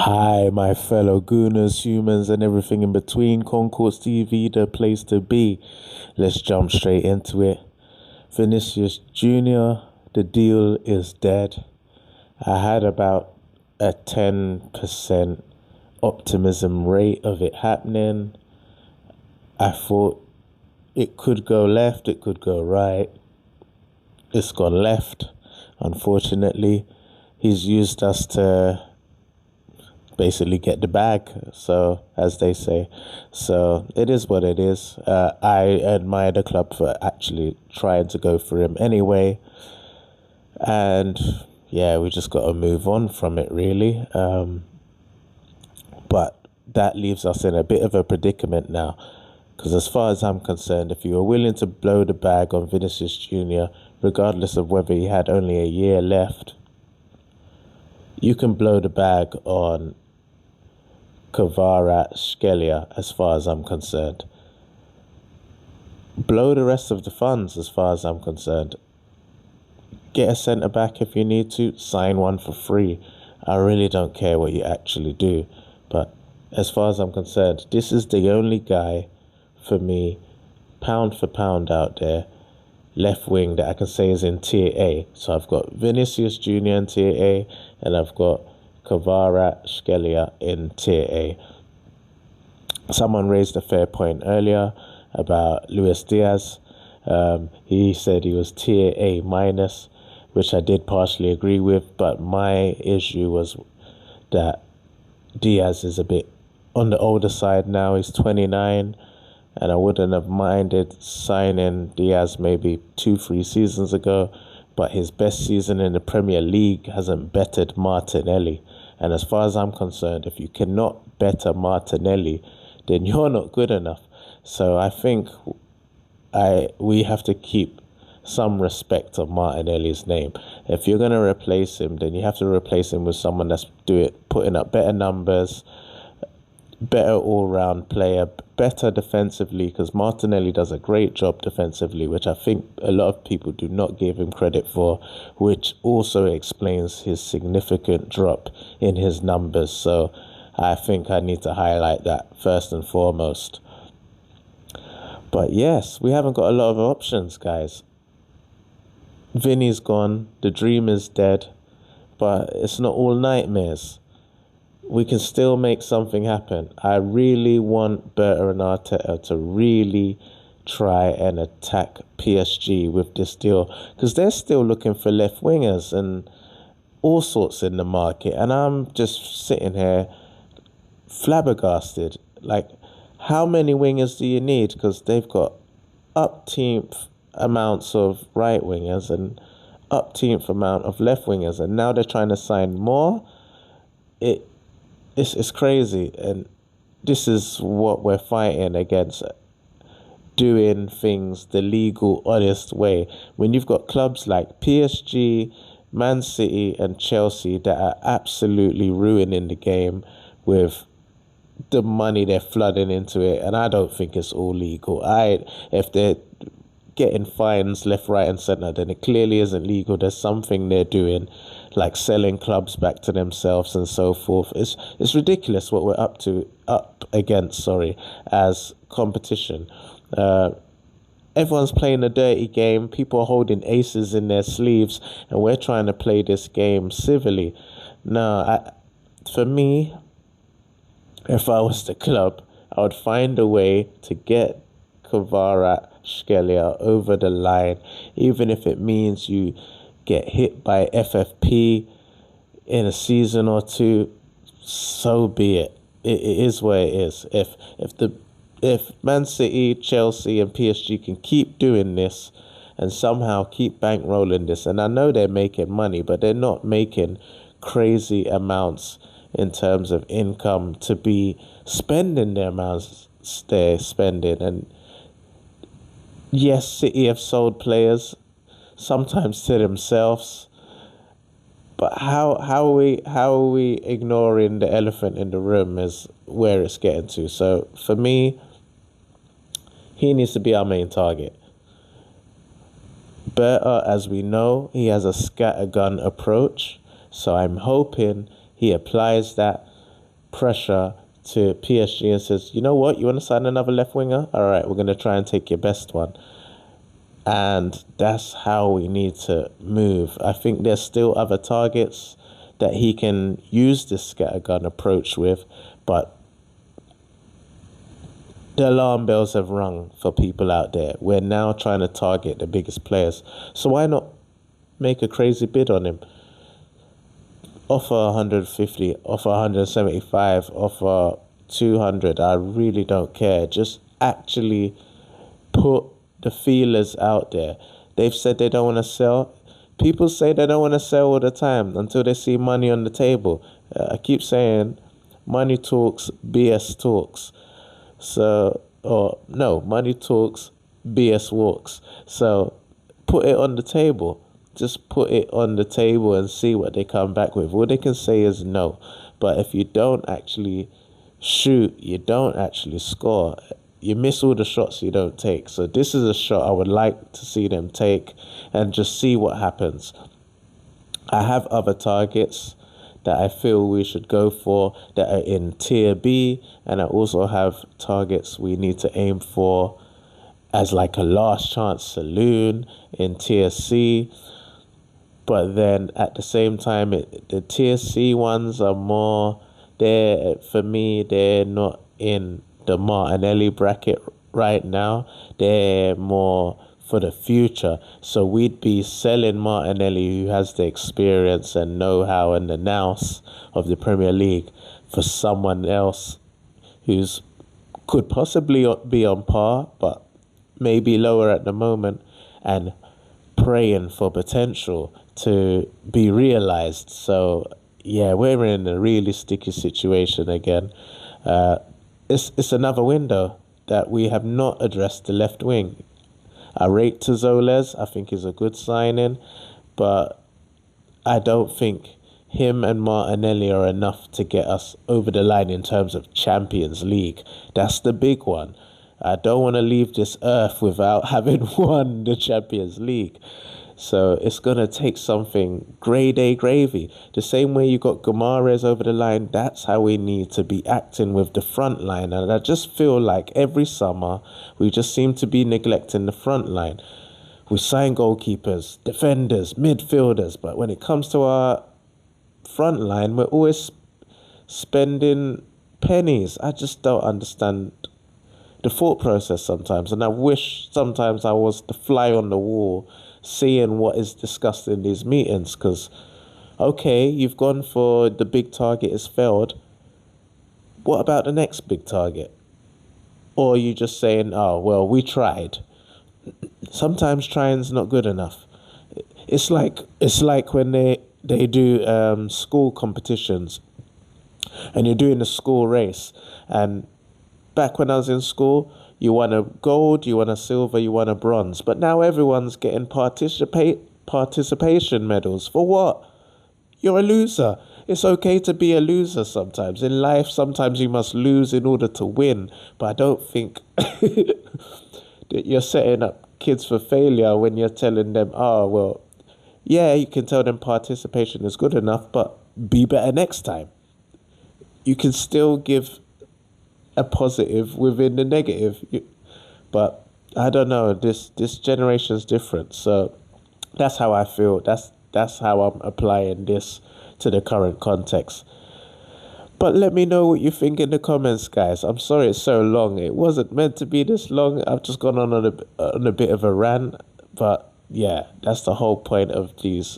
Hi, my fellow Gooners, humans, and everything in between. Concourse TV, the place to be. Let's jump straight into it. Vinicius Jr., the deal is dead. I had about a 10% optimism rate of it happening. I thought it could go left, it could go right. It's gone left, unfortunately. He's used us to basically get the bag, so as they say. So it is what it is. I admire the club for actually trying to go for him anyway, and yeah, we just got to move on from it, really. But that leaves us in a bit of a predicament now, because as far as I'm concerned, if you were willing to blow the bag on Vinicius Jr., regardless of whether he had only a year left, you can blow the bag on Kvaratskhelia, as far as I'm concerned. Blow the rest of the funds, as far as I'm concerned. Get a centre back if you need to. Sign one for free. I really don't care what you actually do. But as far as I'm concerned, this is the only guy for me, pound for pound out there, left wing that I can say is in tier A. So I've got Vinicius Jr. in tier A, and I've got Kvaratskhelia in tier A. Someone raised a fair point earlier about Luis Diaz. He said he was tier A minus, which I did partially agree with, but my issue was that Diaz is a bit on the older side now. He's 29, and I wouldn't have minded signing Diaz maybe 2-3 seasons ago, but his best season in the Premier League hasn't bettered Martinelli. And as far as I'm concerned, if you cannot better Martinelli, then you're not good enough. So I think we have to keep some respect of Martinelli's name. If you're going to replace him, then you have to replace him with someone that's putting up better numbers, better all-round player, better defensively, because Martinelli does a great job defensively, which I think a lot of people do not give him credit for, which also explains his significant drop in his numbers. So I think I need to highlight that first and foremost. But yes, we haven't got a lot of options, guys. Vini's gone, the dream is dead, but it's not all nightmares. We can still make something happen. I really want Berta and Arteta to really try and attack PSG with this deal, because they're still looking for left wingers and all sorts in the market, and I'm just sitting here flabbergasted. Like, how many wingers do you need? Because they've got upteenth amounts of right wingers and upteenth amount of left wingers, and now they're trying to sign more. It's crazy, and this is what we're fighting against, doing things the legal, honest way. When you've got clubs like PSG, Man City, and Chelsea that are absolutely ruining the game with the money they're flooding into it, and I don't think it's all legal. If they're getting fines left, right, and centre, then it clearly isn't legal. There's something they're doing, like selling clubs back to themselves and so forth. It's ridiculous what we're up against, as competition. Everyone's playing a dirty game. People are holding aces in their sleeves, and we're trying to play this game civilly. No, for me, if I was the club, I would find a way to get Kvaratskhelia over the line, even if it means you get hit by FFP in a season or two. So be it. It is what it is. If Man City, Chelsea, and PSG can keep doing this and somehow keep bankrolling this, and I know they're making money, but they're not making crazy amounts in terms of income to be spending the amounts they're spending. And yes, City have sold players, sometimes to themselves. But how are we ignoring the elephant in the room is where it's getting to. So for me, he needs to be our main target. Berta, as we know, he has a scattergun approach. So I'm hoping he applies that. pressure to PSG and says, you know what, you want to sign another left winger? All right, we're going to try and take your best one. And that's how we need to move. I think there's still other targets that he can use this scattergun approach with, but the alarm bells have rung for people out there. We're now trying to target the biggest players. So why not make a crazy bid on him? Offer 150, offer 175, offer 200. I really don't care. Just actually put the feelers out there. They've said they don't want to sell. People say they don't want to sell all the time until they see money on the table. I keep saying money talks, BS talks. So, or no, money talks, BS walks. So put it on the table. Just put it on the table and see what they come back with. All they can say is no. But if you don't actually shoot, you don't actually score. You miss all the shots you don't take. So this is a shot I would like to see them take and just see what happens. I have other targets that I feel we should go for that are in tier B, and I also have targets we need to aim for as like a last chance saloon in tier C. But then at the same time, the tier C ones are more, for me, they're not in the Martinelli bracket right now. They're more for the future. So we'd be selling Martinelli, who has the experience and know-how and the nous of the Premier League, for someone else who's could possibly be on par, but maybe lower at the moment, and praying for potential to be realized. So yeah, we're in a really sticky situation again. It's another window that we have not addressed the left wing. I rate Tzoles. I think he's a good signing, but I don't think him and Martinelli are enough to get us over the line in terms of Champions League. That's the big one. I don't want to leave this earth without having won the Champions League. So it's going to take something grade A gravy. The same way you got Gooners over the line, that's how we need to be acting with the front line. And I just feel like every summer we just seem to be neglecting the front line. We sign goalkeepers, defenders, midfielders, but when it comes to our front line, we're always spending pennies. I just don't understand the thought process sometimes. And I wish sometimes I was the fly on the wall seeing what is discussed in these meetings, because okay, you've gone for the big target, has failed. What about the next big target? Or are you just saying, oh well, we tried? Sometimes trying's not good enough. It's like when they do school competitions and you're doing a school race, and back when I was in school, you won a gold, you won a silver, you won a bronze. But now everyone's getting participation medals. For what? You're a loser. It's okay to be a loser sometimes. In life, sometimes you must lose in order to win. But I don't think that you're setting up kids for failure when you're telling them, oh, well, yeah, you can tell them participation is good enough, but be better next time. You can still give a positive within the negative, but I don't know, this generation's different. So that's how I feel. That's how I'm applying this to the current context. But let me know what you think in the comments, guys. I'm sorry it's so long. It wasn't meant to be this long. I've just gone on a bit of a rant, but yeah, that's the whole point of these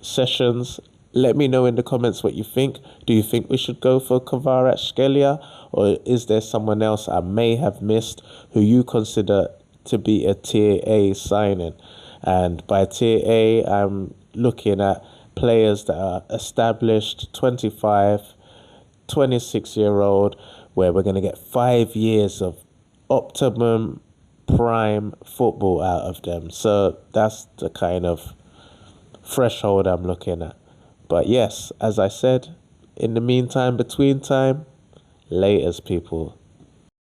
sessions. Let me know in the comments what you think. Do you think we should go for Kvaratskhelia, or is there someone else I may have missed who you consider to be a tier A signing? And by tier A, I'm looking at players that are established, 25, 26-year-old, where we're going to get 5 years of optimum prime football out of them. So that's the kind of threshold I'm looking at. But yes, as I said, in the meantime, between time, laters, people.